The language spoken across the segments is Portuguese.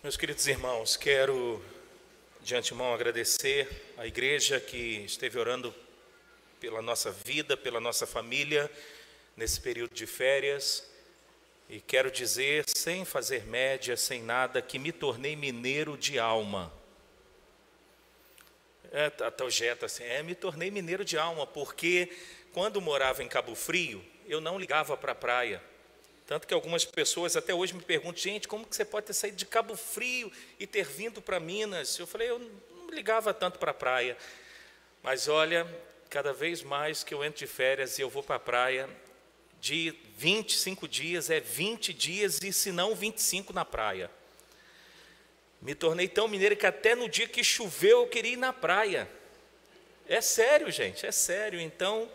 Meus queridos irmãos, quero de antemão agradecer à igreja que esteve orando pela nossa vida, pela nossa família, nesse período de férias. E quero dizer, sem fazer média, sem nada, que me tornei mineiro de alma. Até o Jeta assim, me tornei mineiro de alma, porque quando morava em Cabo Frio, eu não ligava para a praia. Tanto que algumas pessoas até hoje me perguntam, gente, como que você pode ter saído de Cabo Frio e ter vindo para Minas? Eu falei, eu não ligava tanto para a praia. Mas olha, cada vez mais que eu entro de férias e eu vou para a praia, de 25 dias é 20 dias e se não 25 na praia. Me tornei tão mineiro que até no dia que choveu eu queria ir na praia. É sério, gente, é sério. Então,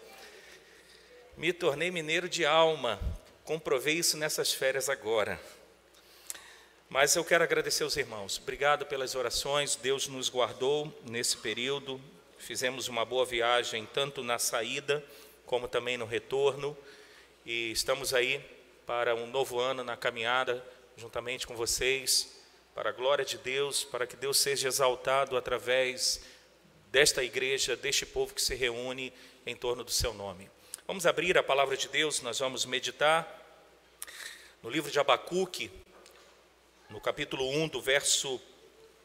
me tornei mineiro de alma. Comprovei isso nessas férias agora. Mas eu quero agradecer aos irmãos. Obrigado pelas orações. Deus nos guardou nesse período. Fizemos uma boa viagem, tanto na saída como também no retorno. E estamos aí para um novo ano na caminhada, juntamente com vocês, para a glória de Deus, para que Deus seja exaltado através desta igreja, deste povo que se reúne em torno do seu nome. Vamos abrir a palavra de Deus, nós vamos meditar no livro de Abacuque, no capítulo 1, do verso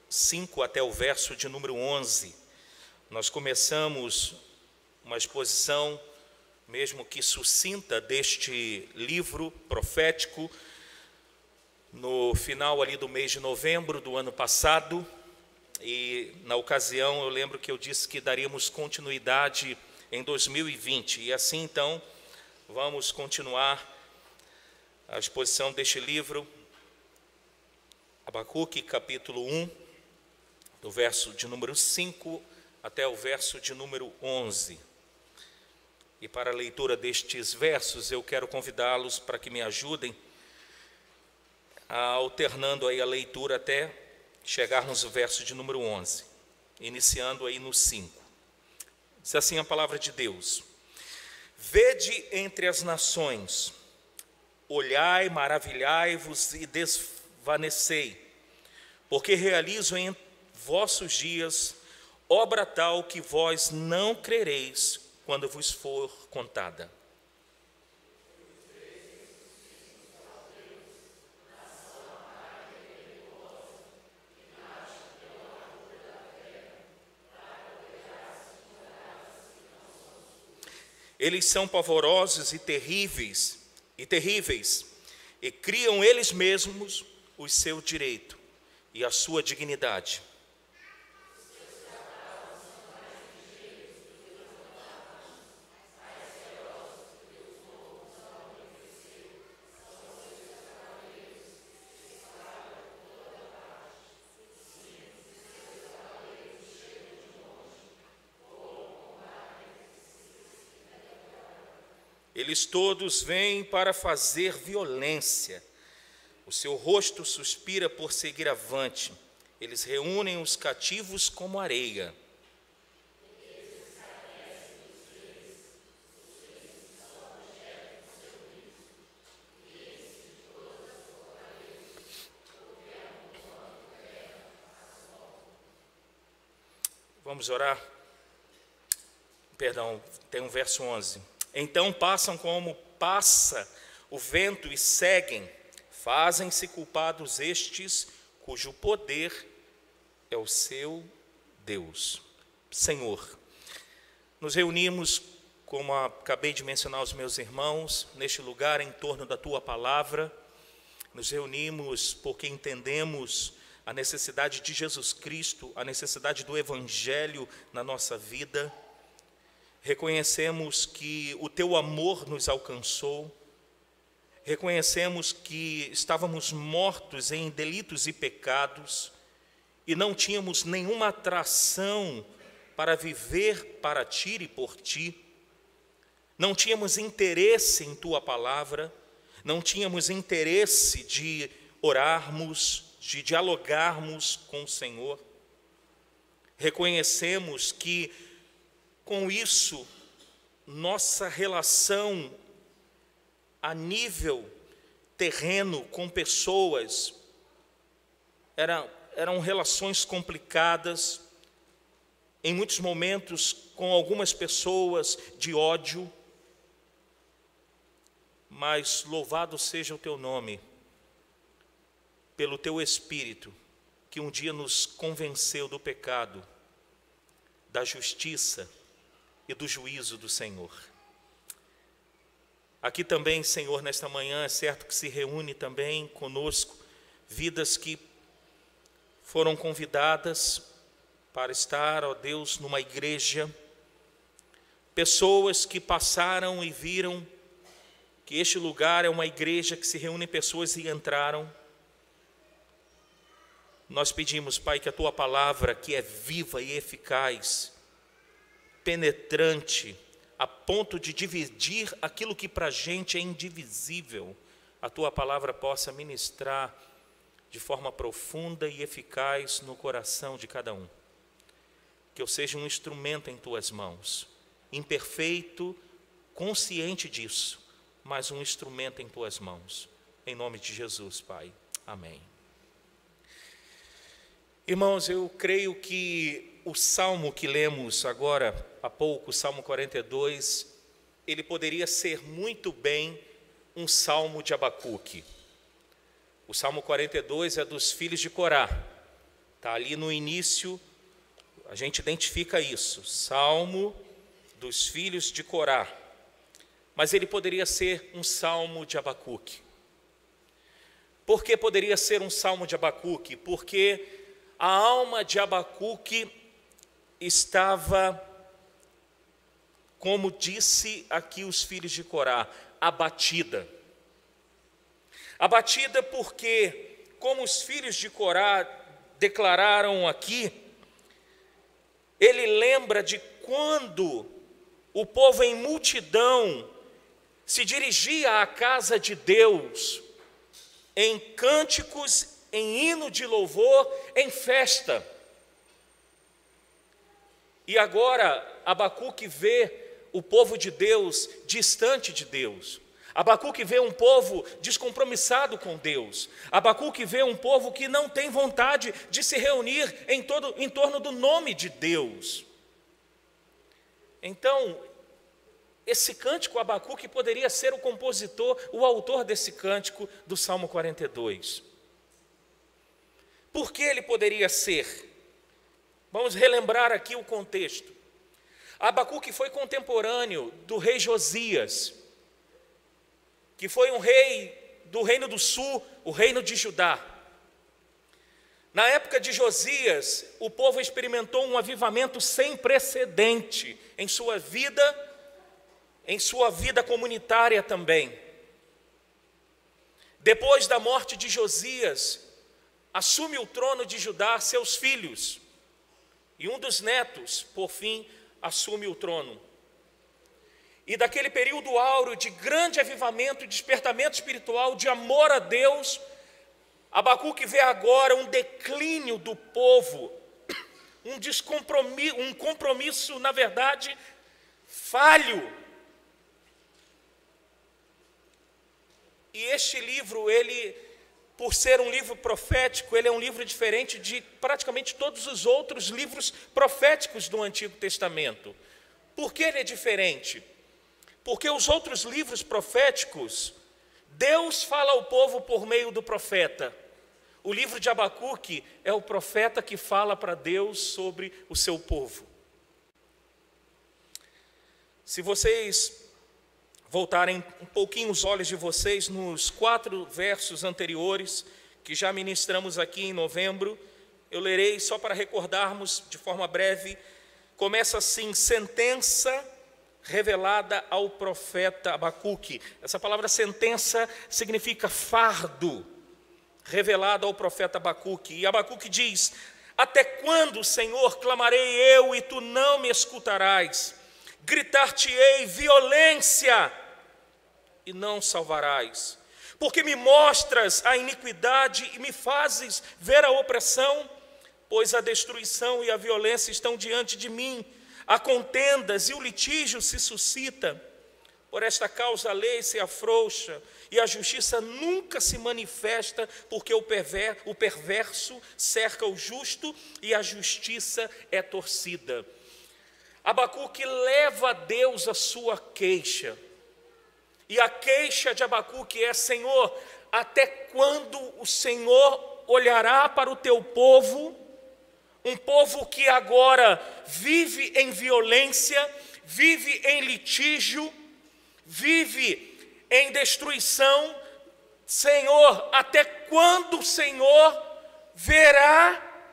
5 até o verso de número 11. Nós começamos uma exposição, mesmo que sucinta, deste livro profético, no final ali do mês de novembro do ano passado, e na ocasião eu lembro que eu disse que daríamos continuidade em 2020, e assim então vamos continuar a exposição deste livro, Abacuque capítulo 1, do verso de número 5 até o verso de número 11. E para a leitura destes versos eu quero convidá-los para que me ajudem, alternando aí a leitura até chegarmos no verso de número 11, iniciando aí no 5. Diz assim a palavra de Deus: Vede entre as nações, olhai, maravilhai-vos e desvanecei, porque realizo em vossos dias obra tal que vós não crereis quando vos for contada. Eles são pavorosos e terríveis, e criam eles mesmos o seu direito e a sua dignidade. Eles todos vêm para fazer violência, o seu rosto suspira por seguir avante, eles reúnem os cativos como areia. Vamos orar? Perdão, tem um verso 11. Então passam como passa o vento e seguem, fazem-se culpados estes, cujo poder é o seu Deus. Senhor, nos reunimos, como acabei de mencionar aos meus irmãos, neste lugar em torno da Tua Palavra. Nos reunimos porque entendemos a necessidade de Jesus Cristo, a necessidade do Evangelho na nossa vida. Reconhecemos que o Teu amor nos alcançou, reconhecemos que estávamos mortos em delitos e pecados e não tínhamos nenhuma atração para viver para Ti e por Ti, não tínhamos interesse em Tua Palavra, não tínhamos interesse de orarmos, de dialogarmos com o Senhor. Reconhecemos que com isso, nossa relação a nível terreno com pessoas eram relações complicadas, em muitos momentos com algumas pessoas de ódio, mas louvado seja o teu nome, pelo teu Espírito, que um dia nos convenceu do pecado, da justiça e do juízo do Senhor. Aqui também, Senhor, nesta manhã, é certo que se reúne também conosco vidas que foram convidadas para estar, ó Deus, numa igreja, pessoas que passaram e viram que este lugar é uma igreja que se reúne pessoas e entraram. Nós pedimos, Pai, que a Tua palavra, que é viva e eficaz, penetrante, a ponto de dividir aquilo que para a gente é indivisível, a Tua palavra possa ministrar de forma profunda e eficaz no coração de cada um. Que eu seja um instrumento em Tuas mãos, imperfeito, consciente disso, mas um instrumento em Tuas mãos. Em nome de Jesus, Pai. Amém. Irmãos, eu creio que o salmo que lemos agora há pouco, o Salmo 42, ele poderia ser muito bem um salmo de Abacuque. O Salmo 42 é dos filhos de Corá. Está ali no início, a gente identifica isso, Salmo dos filhos de Corá. Mas ele poderia ser um salmo de Abacuque. Por que poderia ser um salmo de Abacuque? Porque a alma de Abacuque estava, como disse aqui os filhos de Corá, abatida. Abatida porque, como os filhos de Corá declararam aqui, ele lembra de quando o povo em multidão se dirigia à casa de Deus, em cânticos, em hino de louvor, em festa. E agora Abacuque vê o povo de Deus distante de Deus. Abacuque vê um povo descompromissado com Deus. Abacuque vê um povo que não tem vontade de se reunir em torno do nome de Deus. Então, esse cântico, Abacuque, poderia ser o compositor, o autor desse cântico do Salmo 42. Por que ele poderia ser? Vamos relembrar aqui o contexto. Abacuque foi contemporâneo do rei Josias, que foi um rei do reino do sul, o reino de Judá. Na época de Josias, o povo experimentou um avivamento sem precedente em sua vida comunitária também. Depois da morte de Josias, assume o trono de Judá seus filhos, e um dos netos, por fim, assume o trono. E daquele período áureo de grande avivamento, despertamento espiritual, de amor a Deus, Abacuque vê agora um declínio do povo, um compromisso, na verdade, falho. E este livro, ele, por ser um livro profético, ele é um livro diferente de praticamente todos os outros livros proféticos do Antigo Testamento. Por que ele é diferente? Porque os outros livros proféticos, Deus fala ao povo por meio do profeta. O livro de Abacuque é o profeta que fala para Deus sobre o seu povo. Se vocês voltarem um pouquinho os olhos de vocês nos 4 versos anteriores, que já ministramos aqui em novembro, eu lerei só para recordarmos de forma breve. Começa assim: sentença revelada ao profeta Abacuque. Essa palavra sentença significa fardo, revelado ao profeta Abacuque. E Abacuque diz: até quando, Senhor, clamarei eu e tu não me escutarás? Gritar-te-ei violência e não salvarás. Porque me mostras a iniquidade e me fazes ver a opressão, pois a destruição e a violência estão diante de mim, há contendas e o litígio se suscita. Por esta causa a lei se afrouxa e a justiça nunca se manifesta, porque o perverso cerca o justo e a justiça é torcida. Abacuque leva a Deus a sua queixa. E a queixa de Abacuque é: Senhor, até quando o Senhor olhará para o teu povo, um povo que agora vive em violência, vive em litígio, vive em destruição? Senhor, até quando o Senhor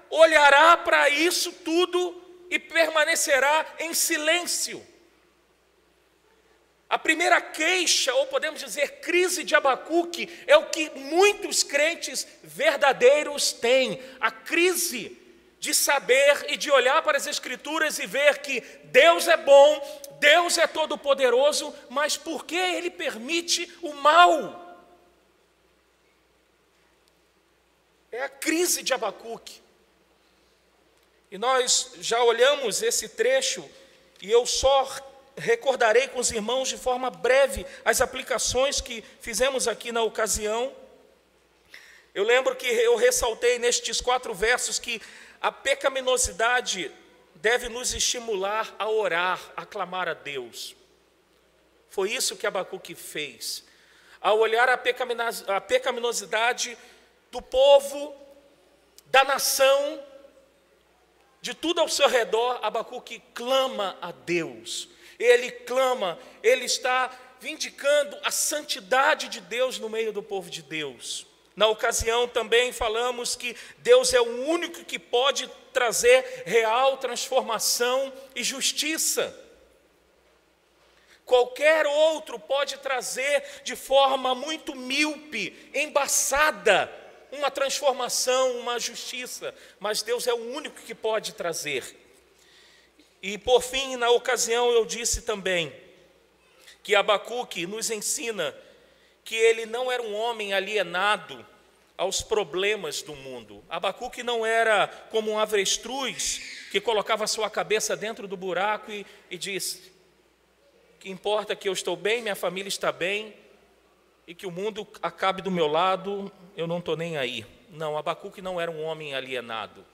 olhará para isso tudo e permanecerá em silêncio? A primeira queixa, ou podemos dizer crise de Abacuque, é o que muitos crentes verdadeiros têm: a crise de saber e de olhar para as Escrituras e ver que Deus é bom, Deus é todo-poderoso, mas por que Ele permite o mal? É a crise de Abacuque. E nós já olhamos esse trecho, e eu só recordarei com os irmãos de forma breve as aplicações que fizemos aqui na ocasião. Eu lembro que eu ressaltei nestes 4 versos que a pecaminosidade deve nos estimular a orar, a clamar a Deus. Foi isso que Abacuque fez. Ao olhar a pecaminosidade do povo, da nação, de tudo ao seu redor, Abacuque clama a Deus. Ele clama, ele está vindicando a santidade de Deus no meio do povo de Deus. Na ocasião também falamos que Deus é o único que pode trazer real transformação e justiça. Qualquer outro pode trazer de forma muito míope, embaçada, uma transformação, uma justiça, mas Deus é o único que pode trazer. E por fim, na ocasião eu disse também que Abacuque nos ensina que ele não era um homem alienado aos problemas do mundo. Abacuque não era como um avestruz que colocava sua cabeça dentro do buraco e disse: que importa que eu estou bem, minha família está bem, e que o mundo acabe do meu lado, eu não estou nem aí. Não, Abacuque não era um homem alienado.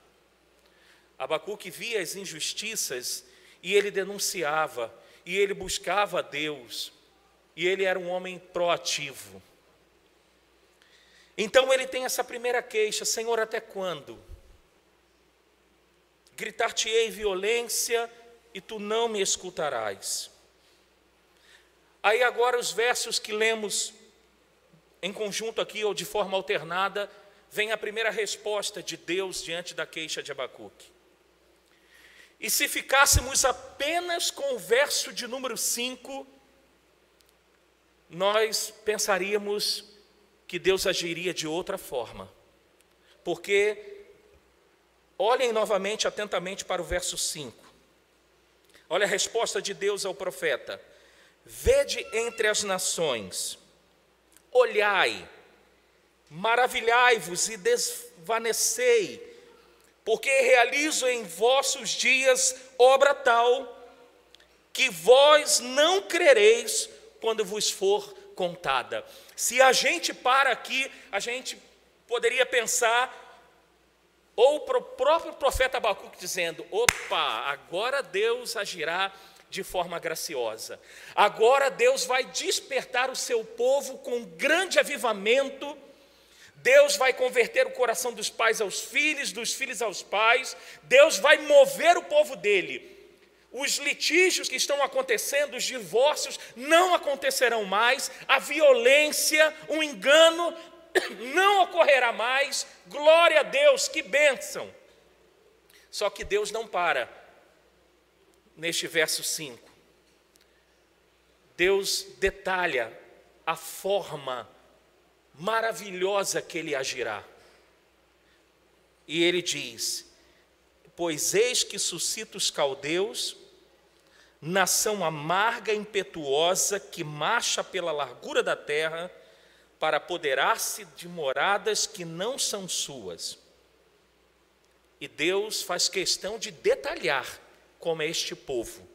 Abacuque via as injustiças e ele denunciava, e ele buscava a Deus, e ele era um homem proativo. Então ele tem essa primeira queixa: Senhor, até quando? Gritar-te-ei violência e tu não me escutarás. Aí agora os versos que lemos em conjunto aqui ou de forma alternada, vem a primeira resposta de Deus diante da queixa de Abacuque. E se ficássemos apenas com o verso de número 5, nós pensaríamos que Deus agiria de outra forma. Porque, olhem novamente, atentamente para o verso 5. Olha a resposta de Deus ao profeta: vede entre as nações, olhai, maravilhai-vos e desvanecei, porque realizo em vossos dias obra tal, que vós não crereis quando vos for contada. Se a gente para aqui, a gente poderia pensar, ou para o próprio profeta Abacuque dizendo: opa, agora Deus agirá de forma graciosa. Agora Deus vai despertar o seu povo com grande avivamento. Deus vai converter o coração dos pais aos filhos, dos filhos aos pais. Deus vai mover o povo dele. Os litígios que estão acontecendo, os divórcios, não acontecerão mais. A violência, o engano, não ocorrerá mais. Glória a Deus, que bênção. Só que Deus não para neste verso 5. Deus detalha a forma maravilhosa que ele agirá. E ele diz: pois eis que suscita os caldeus, nação amarga e impetuosa, que marcha pela largura da terra, para apoderar-se de moradas que não são suas. E Deus faz questão de detalhar como é este povo.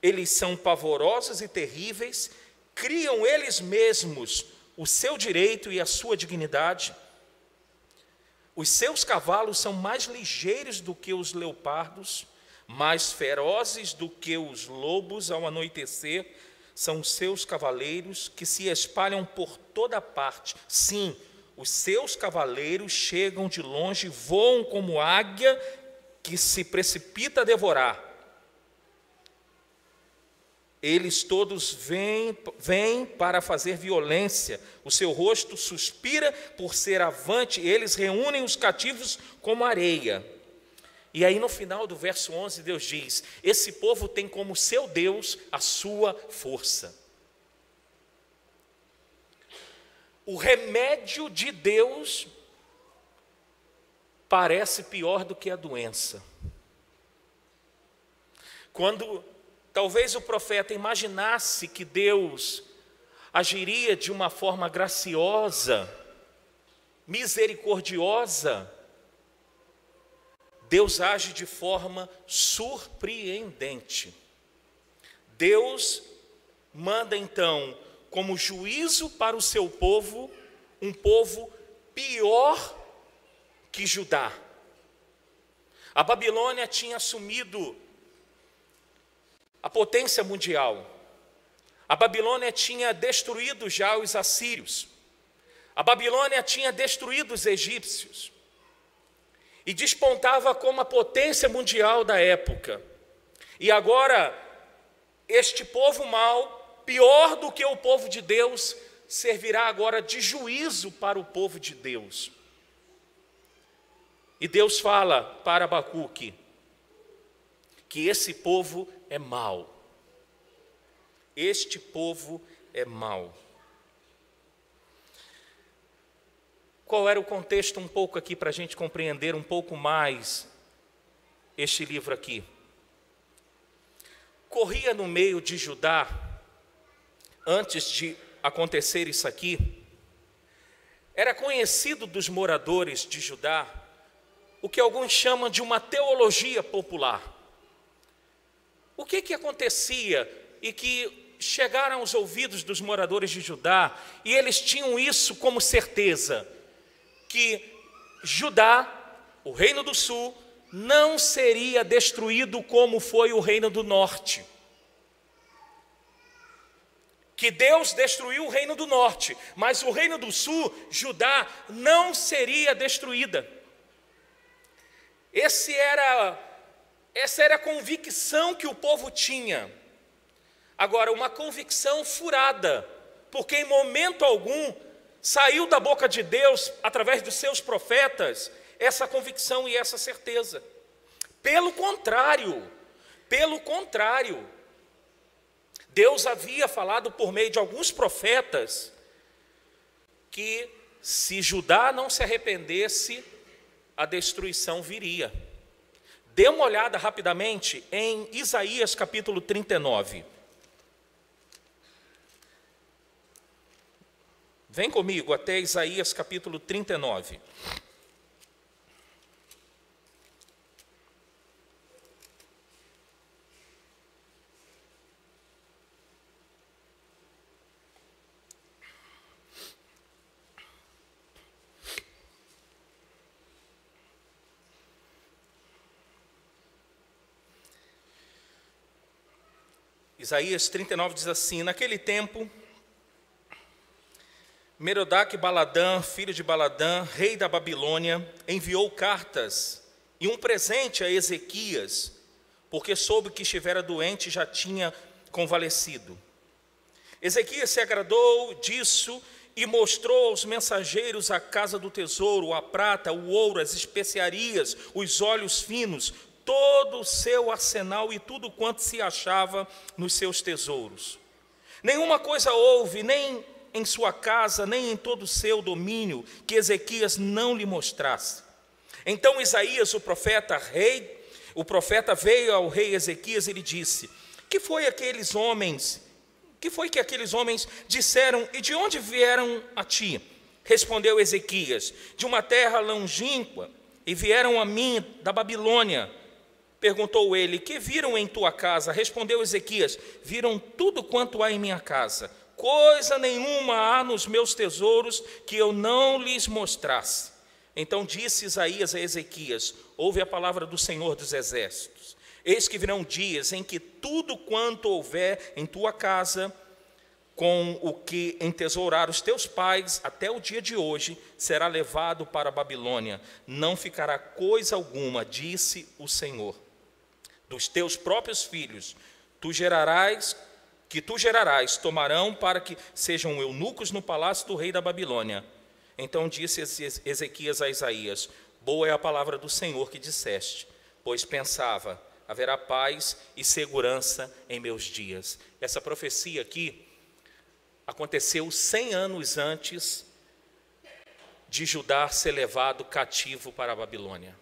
Eles são pavorosos e terríveis, criam eles mesmos o seu direito e a sua dignidade. Os seus cavalos são mais ligeiros do que os leopardos, mais ferozes do que os lobos ao anoitecer. São os seus cavaleiros que se espalham por toda parte. Sim, os seus cavaleiros chegam de longe, voam como águia que se precipita a devorar. Eles todos vêm para fazer violência, o seu rosto suspira por ser avante, eles reúnem os cativos como areia. E aí no final do verso 11 Deus diz, esse povo tem como seu Deus a sua força. O remédio de Deus parece pior do que a doença. Quando talvez o profeta imaginasse que Deus agiria de uma forma graciosa, misericordiosa, Deus age de forma surpreendente. Deus manda então, como juízo para o seu povo, um povo pior que Judá. A Babilônia tinha assumido a potência mundial. A Babilônia tinha destruído já os assírios. A Babilônia tinha destruído os egípcios. E despontava como a potência mundial da época. E agora, este povo mau, pior do que o povo de Deus, servirá agora de juízo para o povo de Deus. E Deus fala para Abacuque que esse povo é mau. Este povo é mau. Qual era o contexto um pouco aqui para a gente compreender um pouco mais este livro aqui? Corria no meio de Judá, antes de acontecer isso aqui, era conhecido dos moradores de Judá o que alguns chamam de uma teologia popular. O que acontecia e que chegaram aos ouvidos dos moradores de Judá, e eles tinham isso como certeza, que Judá, o reino do sul, não seria destruído como foi o reino do norte. Que Deus destruiu o reino do norte, mas o reino do sul, Judá, não seria destruída. Essa era a convicção que o povo tinha. Agora, uma convicção furada, porque em momento algum saiu da boca de Deus, através dos seus profetas, essa convicção e essa certeza. Pelo contrário, Deus havia falado por meio de alguns profetas que se Judá não se arrependesse, a destruição viria. Dê uma olhada rapidamente em Isaías capítulo 39. Vem comigo até Isaías capítulo 39. Isaías 39 diz assim: naquele tempo, Merodach-Baladã, filho de Baladã, rei da Babilônia, enviou cartas e um presente a Ezequias, porque soube que estivera doente e já tinha convalescido. Ezequias se agradou disso e mostrou aos mensageiros a casa do tesouro, a prata, o ouro, as especiarias, os óleos finos, todo o seu arsenal e tudo quanto se achava nos seus tesouros. Nenhuma coisa houve, nem em sua casa, nem em todo o seu domínio, que Ezequias não lhe mostrasse. Então Isaías, o profeta veio ao rei Ezequias e lhe disse: que foi que aqueles homens disseram, e de onde vieram a ti? Respondeu Ezequias: de uma terra longínqua, e vieram a mim da Babilônia, Perguntou ele: que viram em tua casa? Respondeu Ezequias: viram tudo quanto há em minha casa. Coisa nenhuma há nos meus tesouros que eu não lhes mostrasse. Então disse Isaías a Ezequias: ouve a palavra do Senhor dos Exércitos. Eis que virão dias em que tudo quanto houver em tua casa, com o que entesouraram os teus pais até o dia de hoje, será levado para a Babilônia. Não ficará coisa alguma, disse o Senhor. Dos teus próprios filhos tu gerarás, tomarão para que sejam eunucos no palácio do rei da Babilônia. Então disse Ezequias a Isaías: boa é a palavra do Senhor que disseste, pois pensava: haverá paz e segurança em meus dias. Essa profecia aqui aconteceu 100 anos antes de Judá ser levado cativo para a Babilônia.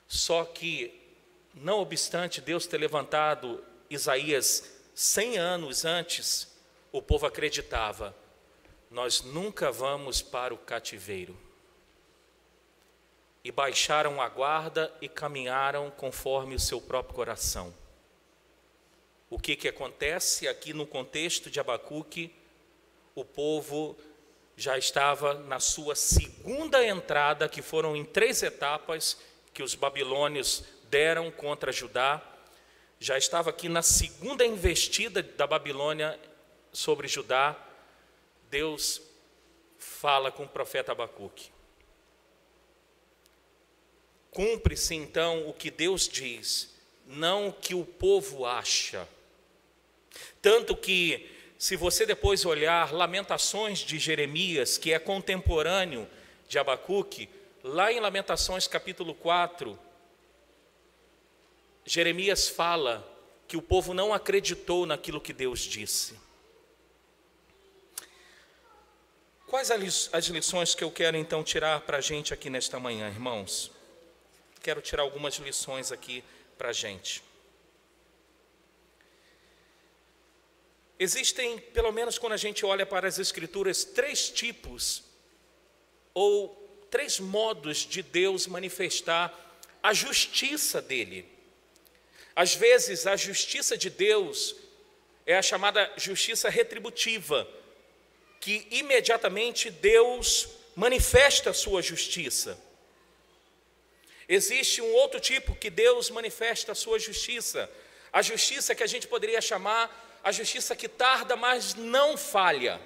Só que, não obstante Deus ter levantado Isaías 100 anos antes, o povo acreditava: nós nunca vamos para o cativeiro. E baixaram a guarda e caminharam conforme o seu próprio coração. O que acontece aqui no contexto de Abacuque? O povo já estava na sua segunda entrada, que foram em 3 etapas que os babilônios deram contra Judá. Já estava aqui na segunda investida da Babilônia sobre Judá. Deus fala com o profeta Abacuque. Cumpre-se então o que Deus diz, não o que o povo acha. Tanto que, se você depois olhar Lamentações de Jeremias, que é contemporâneo de Abacuque, lá em Lamentações capítulo 4, Jeremias fala que o povo não acreditou naquilo que Deus disse. Quais as lições que eu quero então tirar para a gente aqui nesta manhã, irmãos? Quero tirar algumas lições aqui para a gente. Existem, pelo menos quando a gente olha para as Escrituras, 3 tipos ou 3 modos de Deus manifestar a justiça dele. Às vezes, a justiça de Deus é a chamada justiça retributiva, que imediatamente Deus manifesta a sua justiça. Existe um outro tipo que Deus manifesta a sua justiça, a justiça que a gente poderia chamar a justiça que tarda, mas não falha.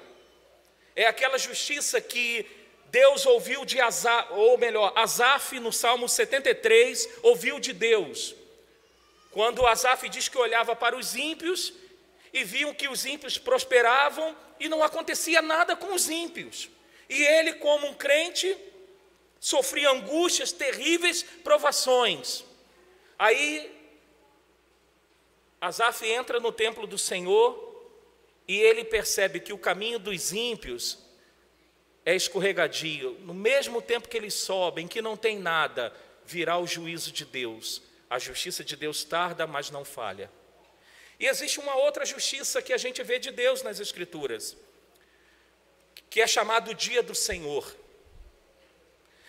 É aquela justiça que Deus ouviu de Asaf, ou melhor, Asaf no Salmo 73 ouviu de Deus. Quando Asaf diz que olhava para os ímpios e viam que os ímpios prosperavam e não acontecia nada com os ímpios. E ele, como um crente, sofria angústias terríveis, provações. Aí Asaf entra no templo do Senhor e ele percebe que o caminho dos ímpios é escorregadio. No mesmo tempo que eles sobem, que não tem nada, virá o juízo de Deus. A justiça de Deus tarda, mas não falha. E existe uma outra justiça que a gente vê de Deus nas Escrituras, que é chamado o dia do Senhor.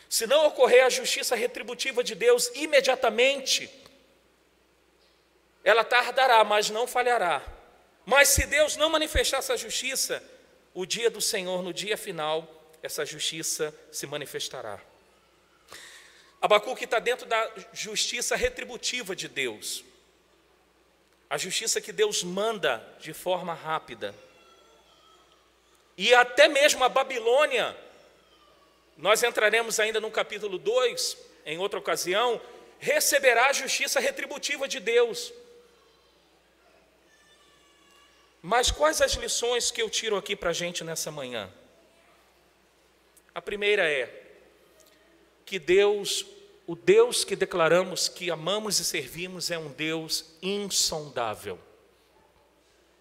Se não ocorrer a justiça retributiva de Deus imediatamente, ela tardará, mas não falhará. Mas se Deus não manifestar essa justiça, o dia do Senhor, no dia final, essa justiça se manifestará. Abacuque está dentro da justiça retributiva de Deus. A justiça que Deus manda de forma rápida. E até mesmo a Babilônia, nós entraremos ainda no capítulo 2, em outra ocasião, receberá a justiça retributiva de Deus. Mas quais as lições que eu tiro aqui para a gente nessa manhã? A primeira é que Deus, o Deus que declaramos que amamos e servimos, é um Deus insondável.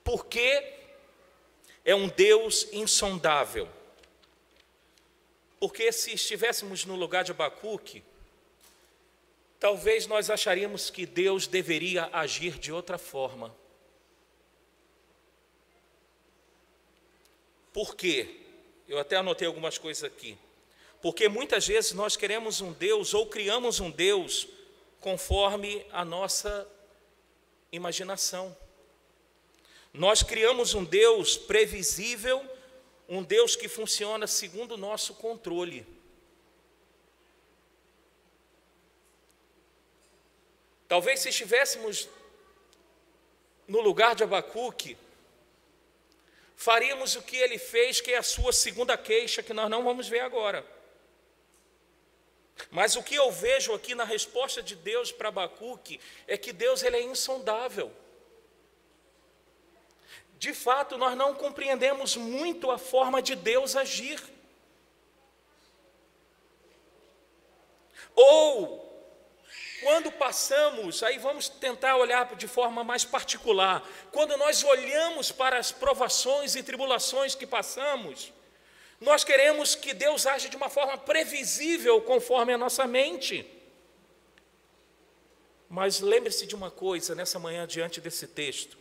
Por que é um Deus insondável? Porque se estivéssemos no lugar de Abacuque, talvez nós acharíamos que Deus deveria agir de outra forma. Por quê? Eu até anotei algumas coisas aqui. Porque muitas vezes nós queremos um Deus ou criamos um Deus conforme a nossa imaginação. Nós criamos um Deus previsível, um Deus que funciona segundo o nosso controle. Talvez se estivéssemos no lugar de Abacuque, faríamos o que ele fez, que é a sua segunda queixa, que nós não vamos ver agora. Mas o que eu vejo aqui na resposta de Deus para Abacuque é que Deus ele é insondável. De fato, nós não compreendemos muito a forma de Deus agir. Ou, quando passamos, aí vamos tentar olhar de forma mais particular, quando nós olhamos para as provações e tribulações que passamos, nós queremos que Deus age de uma forma previsível, conforme a nossa mente. Mas lembre-se de uma coisa, nessa manhã, diante desse texto,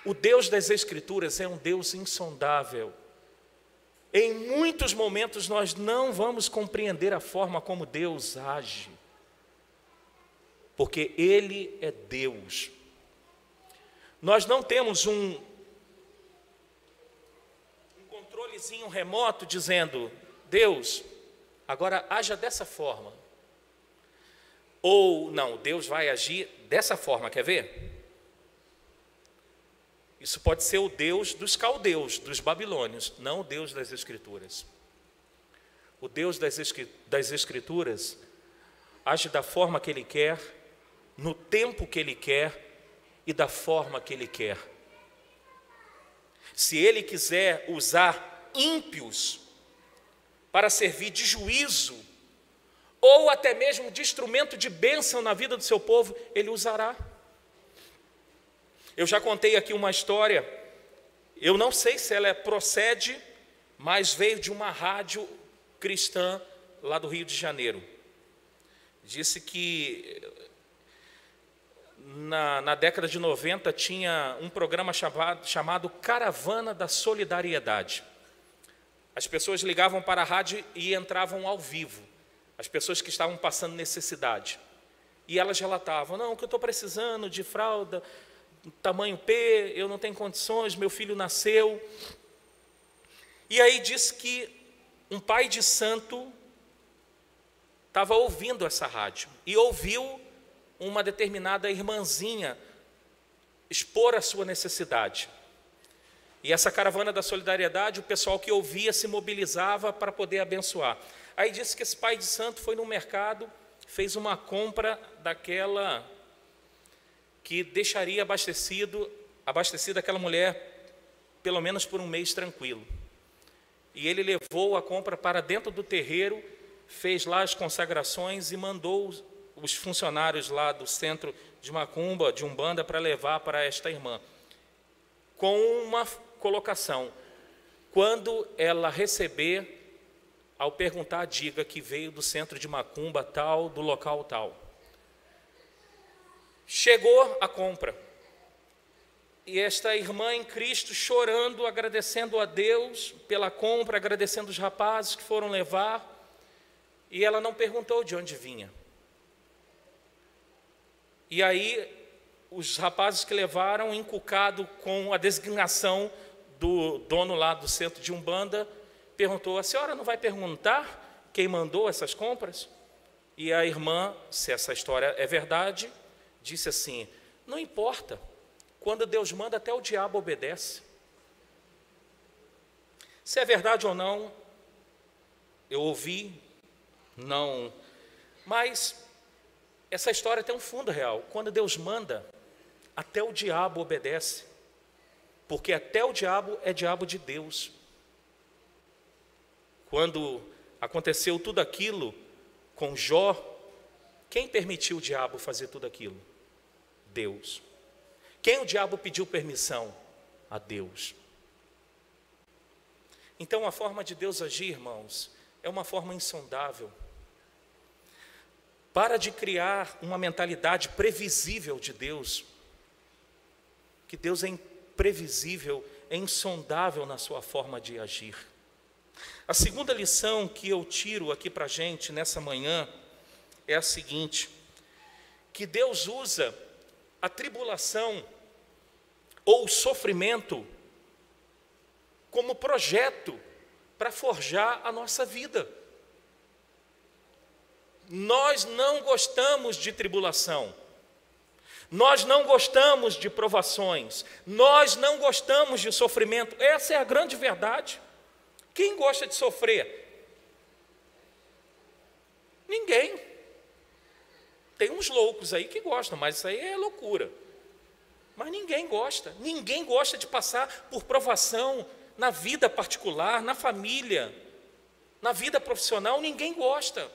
o Deus das Escrituras é um Deus insondável. Em muitos momentos nós não vamos compreender a forma como Deus age, porque Ele é Deus. Nós não temos um controlezinho remoto dizendo: Deus, agora haja dessa forma. Ou não, Deus vai agir dessa forma, quer ver? Isso pode ser o Deus dos caldeus, dos babilônios, não o Deus das Escrituras. O Deus das Escrituras age da forma que Ele quer, no tempo que Ele quer e da forma que Ele quer. Se Ele quiser usar ímpios para servir de juízo, ou até mesmo de instrumento de bênção na vida do seu povo, Ele usará. Eu já contei aqui uma história, eu não sei se ela procede, mas veio de uma rádio cristã lá do Rio de Janeiro. Disse que na década de 90 tinha um programa chamado Caravana da Solidariedade. As pessoas ligavam para a rádio e entravam ao vivo, as pessoas que estavam passando necessidade. E elas relatavam: não, que eu estou precisando de fralda, tamanho P, eu não tenho condições, meu filho nasceu. E aí disse que um pai de santo estava ouvindo essa rádio e ouviu uma determinada irmãzinha expor a sua necessidade. E essa caravana da solidariedade, o pessoal que ouvia se mobilizava para poder abençoar. Aí disse que esse pai de santo foi no mercado, fez uma compra daquela que deixaria abastecida aquela mulher pelo menos por um mês tranquilo. E ele levou a compra para dentro do terreiro, fez lá as consagrações e mandou os funcionários lá do centro de macumba, de umbanda, para levar para esta irmã, com uma colocação: quando ela receber, ao perguntar, diga que veio do centro de macumba tal, do local tal. Chegou a compra, e esta irmã em Cristo chorando, agradecendo a Deus pela compra, agradecendo os rapazes que foram levar, e ela não perguntou de onde vinha. E aí os rapazes que levaram, encucado com a designação do dono lá do centro de umbanda, perguntou: a senhora não vai perguntar quem mandou essas compras? E a irmã, se essa história é verdade, disse assim: não importa, quando Deus manda até o diabo obedece. Se é verdade ou não, eu ouvi, não, mas essa história tem um fundo real. Quando Deus manda, até o diabo obedece, porque até o diabo é diabo de Deus. Quando aconteceu tudo aquilo com Jó, quem permitiu o diabo fazer tudo aquilo? Deus. Quem o diabo pediu permissão? A Deus. Então a forma de Deus agir, irmãos, é uma forma insondável. Para de criar uma mentalidade previsível de Deus, que Deus é imprevisível, é insondável na sua forma de agir. A segunda lição que eu tiro aqui para a gente nessa manhã é a seguinte: que Deus usa a tribulação ou o sofrimento como projeto para forjar a nossa vida. Nós não gostamos de tribulação, nós não gostamos de provações, nós não gostamos de sofrimento. Essa é a grande verdade. Quem gosta de sofrer? Ninguém. Tem uns loucos aí que gostam, mas isso aí é loucura. Mas ninguém gosta de passar por provação na vida particular, na família, na vida profissional, ninguém gosta.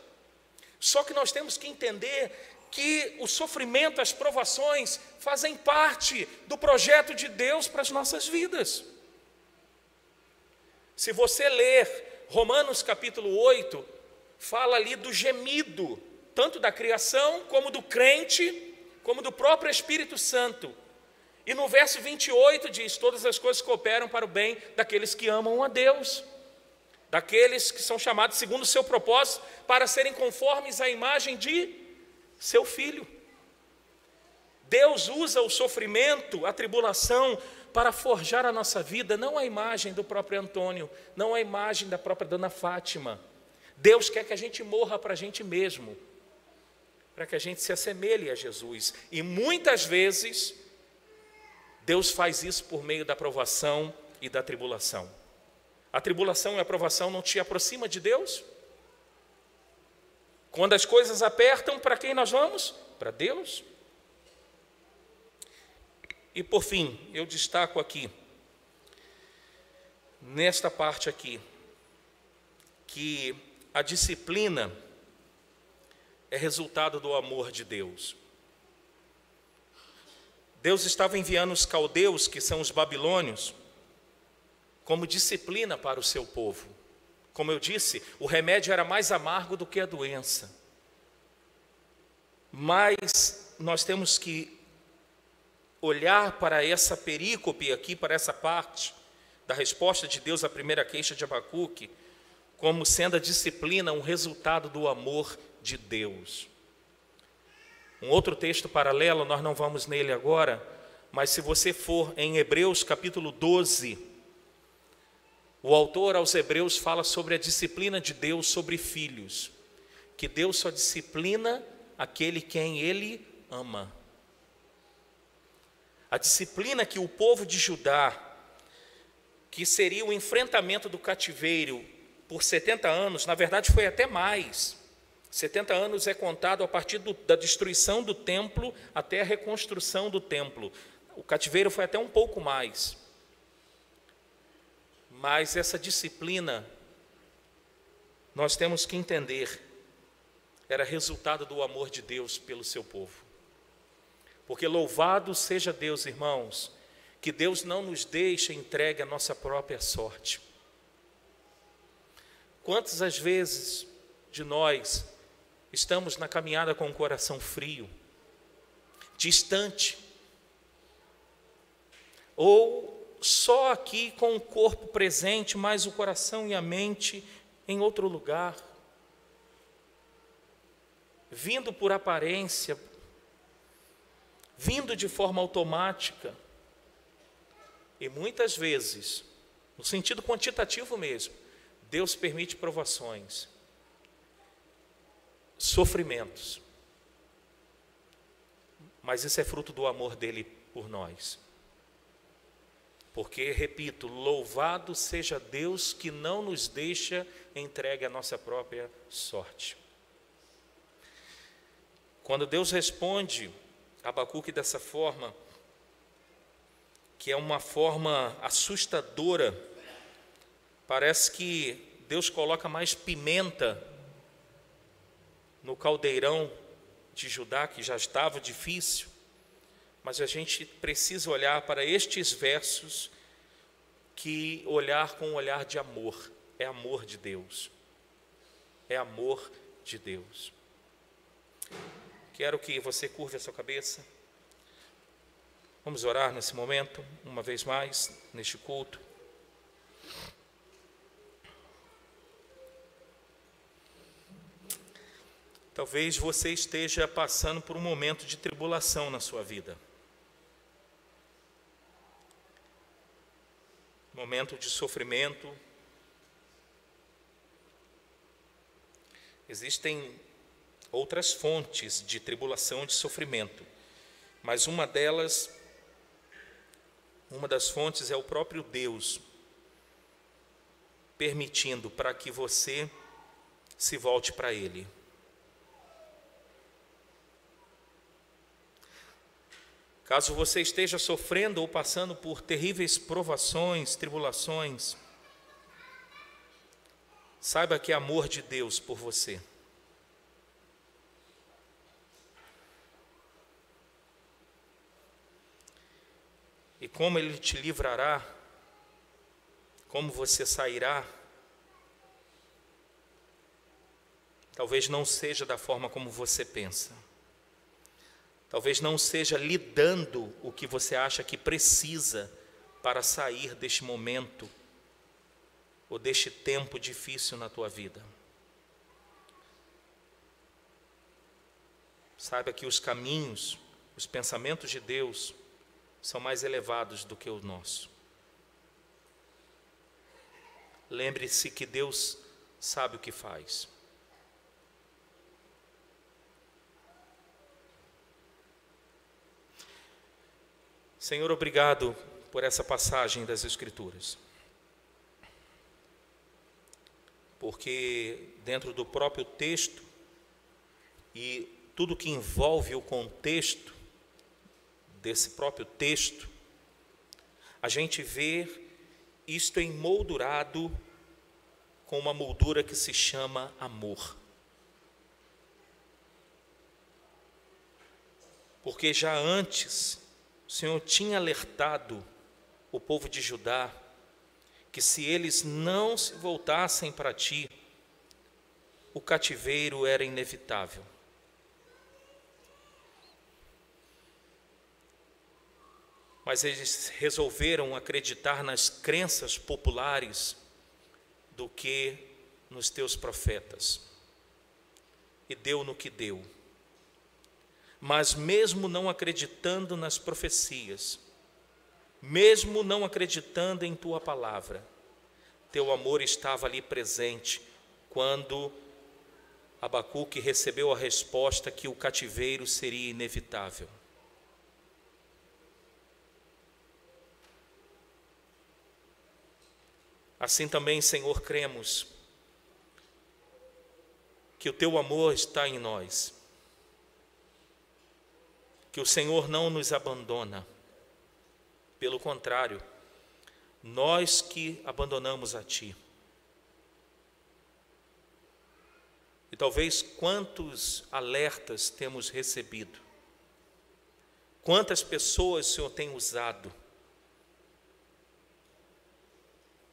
Só que nós temos que entender que o sofrimento, as provações fazem parte do projeto de Deus para as nossas vidas. Se você ler Romanos capítulo 8, fala ali do gemido, tanto da criação, como do crente, como do próprio Espírito Santo. E no verso 28 diz: todas as coisas cooperam para o bem daqueles que amam a Deus, daqueles que são chamados segundo o seu propósito, para serem conformes à imagem de seu Filho. Deus usa o sofrimento, a tribulação, para forjar a nossa vida, não a imagem do próprio Antônio, não a imagem da própria Dona Fátima. Deus quer que a gente morra para a gente mesmo, para que a gente se assemelhe a Jesus. E muitas vezes Deus faz isso por meio da provação e da tribulação. A tribulação e a provação não te aproxima de Deus? Quando as coisas apertam, para quem nós vamos? Para Deus. E por fim, eu destaco aqui, nesta parte aqui, que a disciplina é resultado do amor de Deus. Deus estava enviando os caldeus, que são os babilônios, como disciplina para o seu povo. Como eu disse, o remédio era mais amargo do que a doença. Mas nós temos que olhar para essa perícope aqui, para essa parte da resposta de Deus à primeira queixa de Abacuque, como sendo a disciplina um resultado do amor de Deus. Um outro texto paralelo, nós não vamos nele agora, mas se você for em Hebreus capítulo 12, o autor aos Hebreus fala sobre a disciplina de Deus sobre filhos, que Deus só disciplina aquele quem Ele ama. A disciplina que o povo de Judá, que seria o enfrentamento do cativeiro por 70 anos, na verdade foi até mais. 70 anos é contado a partir da destruição do templo até a reconstrução do templo. O cativeiro foi até um pouco mais. Mas essa disciplina, nós temos que entender, era resultado do amor de Deus pelo seu povo. Porque louvado seja Deus, irmãos, que Deus não nos deixa entregue à nossa própria sorte. Quantas as vezes de nós estamos na caminhada com o coração frio, distante, ou só aqui com o corpo presente, mas o coração e a mente em outro lugar, vindo por aparência, vindo de forma automática, e muitas vezes, no sentido quantitativo mesmo, Deus permite provações, sofrimentos, mas isso é fruto do amor dele por nós. Porque, repito, louvado seja Deus que não nos deixa entregue à nossa própria sorte. Quando Deus responde a Abacuque dessa forma, que é uma forma assustadora, parece que Deus coloca mais pimenta no caldeirão de Judá, que já estava difícil, mas a gente precisa olhar para estes versos, que olhar com um olhar de amor, é amor de Deus, é amor de Deus. Quero que você curve a sua cabeça, vamos orar nesse momento, uma vez mais, neste culto. Talvez você esteja passando por um momento de tribulação na sua vida. Momento de sofrimento. Existem outras fontes de tribulação, de sofrimento, mas uma das fontes é o próprio Deus, permitindo para que você se volte para Ele. Caso você esteja sofrendo ou passando por terríveis provações, tribulações, saiba que é amor de Deus por você. E como Ele te livrará, como você sairá, talvez não seja da forma como você pensa. Talvez não seja lhe dando o que você acha que precisa para sair deste momento ou deste tempo difícil na tua vida. Saiba que os caminhos, os pensamentos de Deus são mais elevados do que o nosso. Lembre-se que Deus sabe o que faz. Senhor, obrigado por essa passagem das Escrituras. Porque dentro do próprio texto e tudo que envolve o contexto desse próprio texto, a gente vê isto emoldurado com uma moldura que se chama amor. Porque já antes o Senhor tinha alertado o povo de Judá que se eles não se voltassem para ti, o cativeiro era inevitável. Mas eles resolveram acreditar nas crenças populares do que nos teus profetas. E deu no que deu. Mas mesmo não acreditando nas profecias, mesmo não acreditando em tua palavra, teu amor estava ali presente quando Abacuque recebeu a resposta que o cativeiro seria inevitável. Assim também, Senhor, cremos que o teu amor está em nós, que o Senhor não nos abandona, pelo contrário, nós que abandonamos a ti. E talvez quantos alertas temos recebido, quantas pessoas o Senhor tem usado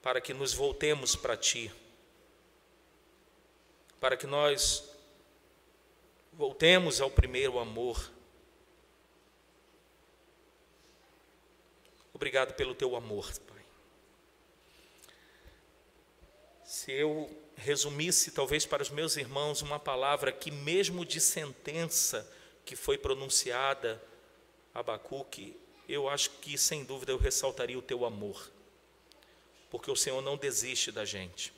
para que nos voltemos para ti, para que nós voltemos ao primeiro amor. Obrigado pelo teu amor, Pai. Se eu resumisse talvez para os meus irmãos uma palavra que mesmo de sentença que foi pronunciada a Abacuque, eu acho que sem dúvida eu ressaltaria o teu amor, porque o Senhor não desiste da gente.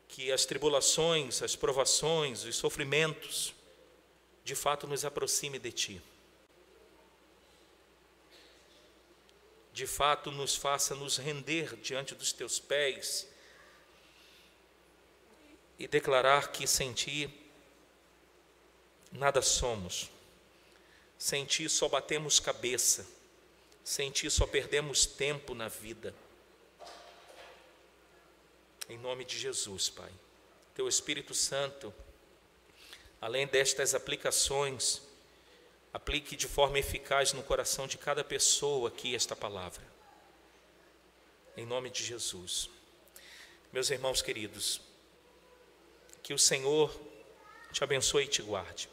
Que as tribulações, as provações, os sofrimentos de fato nos aproxime de ti. De fato nos faça nos render diante dos teus pés e declarar que sem ti nada somos. Sem ti só batemos cabeça. Sem ti só perdemos tempo na vida. Em nome de Jesus, Pai. Teu Espírito Santo, além destas aplicações, aplique de forma eficaz no coração de cada pessoa aqui esta palavra. Em nome de Jesus. Meus irmãos queridos, que o Senhor te abençoe e te guarde.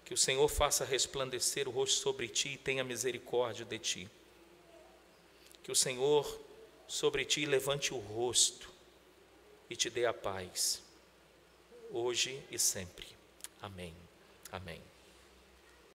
Que o Senhor faça resplandecer o rosto sobre ti e tenha misericórdia de ti. Que o Senhor sobre ti levante o rosto e te dê a paz, hoje e sempre. Amém. Amém.